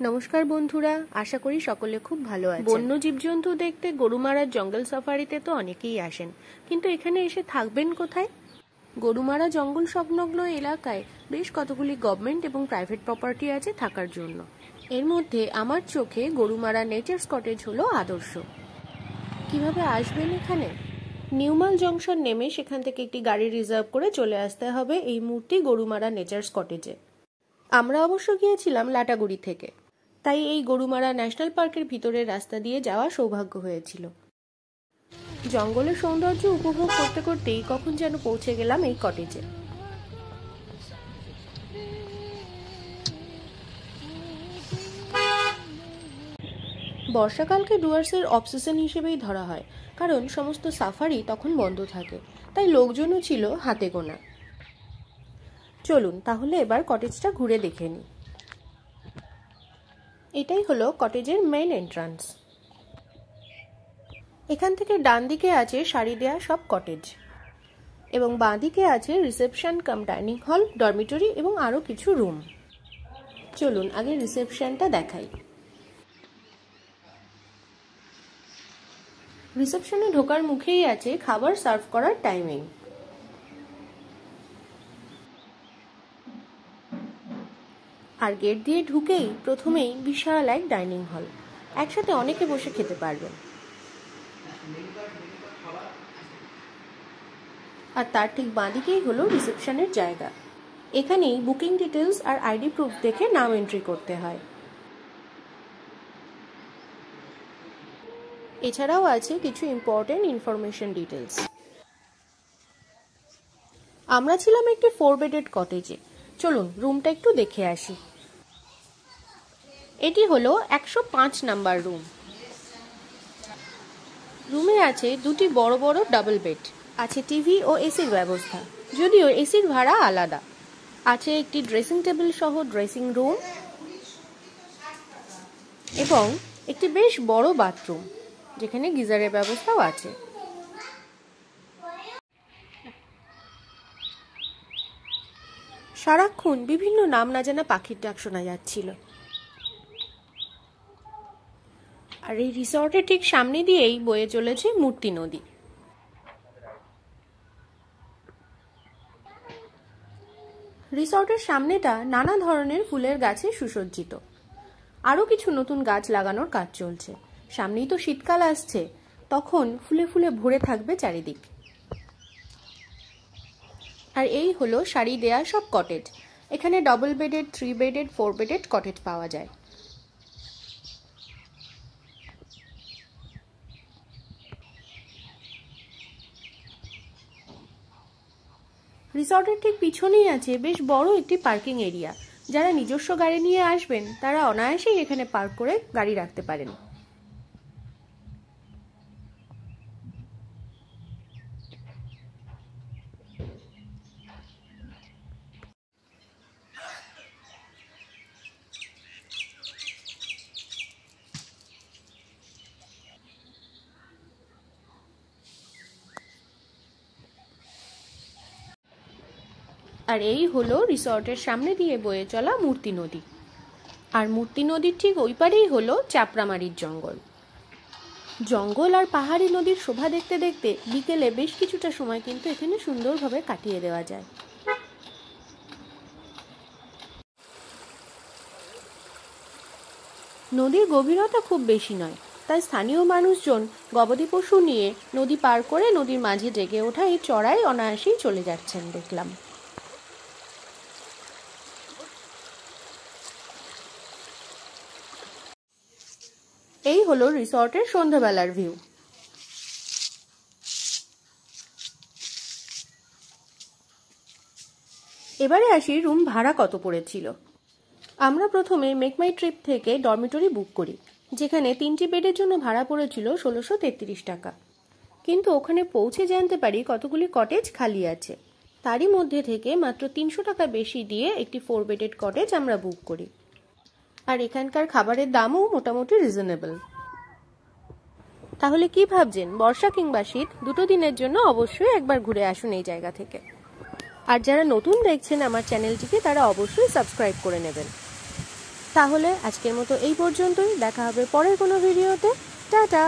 নমস্কার বন্ধুরা, আশা করি সকলে খুব ভালো আছেন। বন্য জীবজন্তু দেখতে গরুমারার জঙ্গল সাফারিতে তো অনেকেই আসেন, কিন্তু এখানে এসে থাকবেন কোথায়? গরুমারা জঙ্গল সংলগ্ন এলাকায় বেশ কতগুলি গভর্নমেন্ট এবং প্রাইভেট প্রপার্টি আছে থাকার জন্য। এর মধ্যে আমার চোখে গরুমারা নেচার্স কটেজ হলো আদর্শ। কিভাবে আসবেন এখানে? নিউমাল জংশন নেমে সেখান থেকে একটি গাড়ি রিজার্ভ করে চলে আসতে হবে এই মুহূর্তে গরুমারা নেচার্স কটেজে। আমরা অবশ্য গিয়েছিলাম লাটাগুড়ি থেকে, তাই এই গরুমারা ন্যাশনাল পার্কের ভিতরের রাস্তা দিয়ে যাওয়া সৌভাগ্য হয়েছিল। জঙ্গলের সৌন্দর্য উপভোগ করতে করতেই কখন যেন পৌঁছে গেলাম এই কটেজে। বর্ষাকালকে ডুয়ার্সের অফ সিজন হিসেবেই ধরা হয়, কারণ সমস্ত সাফারি তখন বন্ধ থাকে, তাই লোকজনও ছিল হাতে গোনা। চলুন তাহলে এবার কটেজটা ঘুরে দেখে নিই। এটাই হলো কটেজের মেইন এন্ট্রান্স। এখান থেকে ডান দিকে আছে সারি দেয়া সব কটেজ এবং বাঁ দিকে আছে reception cum dining hall, dormitory এবং আরো কিছু রুম। চলুন আগে রিসেপশনটা দেখাই। রিসেপশনে ঢোকার মুখেই আছে খাবার সার্ভ করার টাইমিং। আর গেট দিয়ে ঢুকেই প্রথমেই বিশাল এক ডাইনিং হল, একসাথে অনেকে বসে খেতে পারবেন। আর তার ঠিক বাঁদিকেই হলো রিসেপশনের জায়গা। এখানেই বুকিং ডিটেলস আর আইডি প্রুফ দেখে নাম এন্ট্রি করতে হয়। এছাড়াও আছে কিছু ইম্পর্টেন্ট ইনফরমেশন ডিটেলস। আমরা ছিলাম একটি 4 বেডেড কটেজে। চলুন রুমটা একটু দেখে আসি। এটি হলো 105 নাম্বার রুম। রুমে আছে দুটি বড় বড় ডাবল বেড, আছে টিভি ও এসির ব্যবস্থা, যদিও এসির ভাড়া আলাদা। আছে একটি ড্রেসিং টেবিল সহ ড্রেসিং রুম এবং একটি বেশ বড় বাথরুম, যেখানে গিজারের ব্যবস্থাও আছে। সারাক্ষণ বিভিন্ন নাম না জানা পাখির ডাক শোনা যাচ্ছিল। আর এই রিসর্টের ঠিক সামনে দিয়েই বয়ে চলেছে মূর্তি নদী। রিসর্টের সামনেটা নানা ধরনের ফুলের গাছে সুসজ্জিত। আরো কিছু নতুন গাছ লাগানোর কাজ চলছে। সামনেই তো শীতকাল আসছে, তখন ফুলে ফুলে ভরে থাকবে চারিদিক। আর এই হলো সারি দেয়া সব কটেজ। এখানে double bedded, 3 bedded, 4 bedded cottage পাওয়া যায়। রিসর্টের ঠিক পিছনেই আছে বেশ বড় একটি পার্কিং এরিয়া। যারা নিজস্ব গাড়ি নিয়ে আসবেন তারা অনায়াসেই এখানে পার্ক করে গাড়ি রাখতে পারেন। আর এই হলো রিসর্টের সামনে দিয়ে বয়ে চলা মূর্তি নদী। আর মূর্তি নদীর ঠিক ওই পারেই হলো চাপড়ামারির জঙ্গল। জঙ্গল আর পাহাড়ি নদীর শোভা দেখতে দেখতে বিকেলে বেশ কিছুটা সময় কিন্তু এখানে সুন্দরভাবে কাটিয়ে দেওয়া যায়। নদীর গভীরতা খুব বেশি নয়, তাই স্থানীয় মানুষজন গবাদি পশু নিয়ে নদী পার করে নদীর মাঝে জেগে ওঠা এই চড়াই অনায়াসেই চলে যাচ্ছেন দেখলাম। এই হলো রিসর্টের সন্ধ্যাবেলার ভিউ। এবারে আসি রুম ভাড়া কত পড়েছিল। আমরা প্রথমে মেক মাই ট্রিপ থেকে ডরমিটরি বুক করি, যেখানে 3টি বেডের জন্য ভাড়া পড়েছিল 1633 টাকা। কিন্তু ওখানে পৌঁছে জানতে পারি কতগুলি কটেজ খালি আছে। তারই মধ্যে থেকে মাত্র 300 টাকা বেশি দিয়ে একটি 4 বেডেড কটেজ আমরা বুক করি। আর এখানকার খাবারের দামও মোটামুটি রিজনেবল। তাহলে কি ভাবছেন, বর্ষা কিংবা শীত দুটো দিনের জন্য অবশ্যই একবার ঘুরে আসুন এই জায়গা থেকে। আর যারা নতুন দেখছেন আমার চ্যানেলটিকে, তারা অবশ্যই সাবস্ক্রাইব করে নেবেন। তাহলে আজকের মতো এই পর্যন্তই, দেখা হবে পরের কোনো ভিডিওতে। টাটা।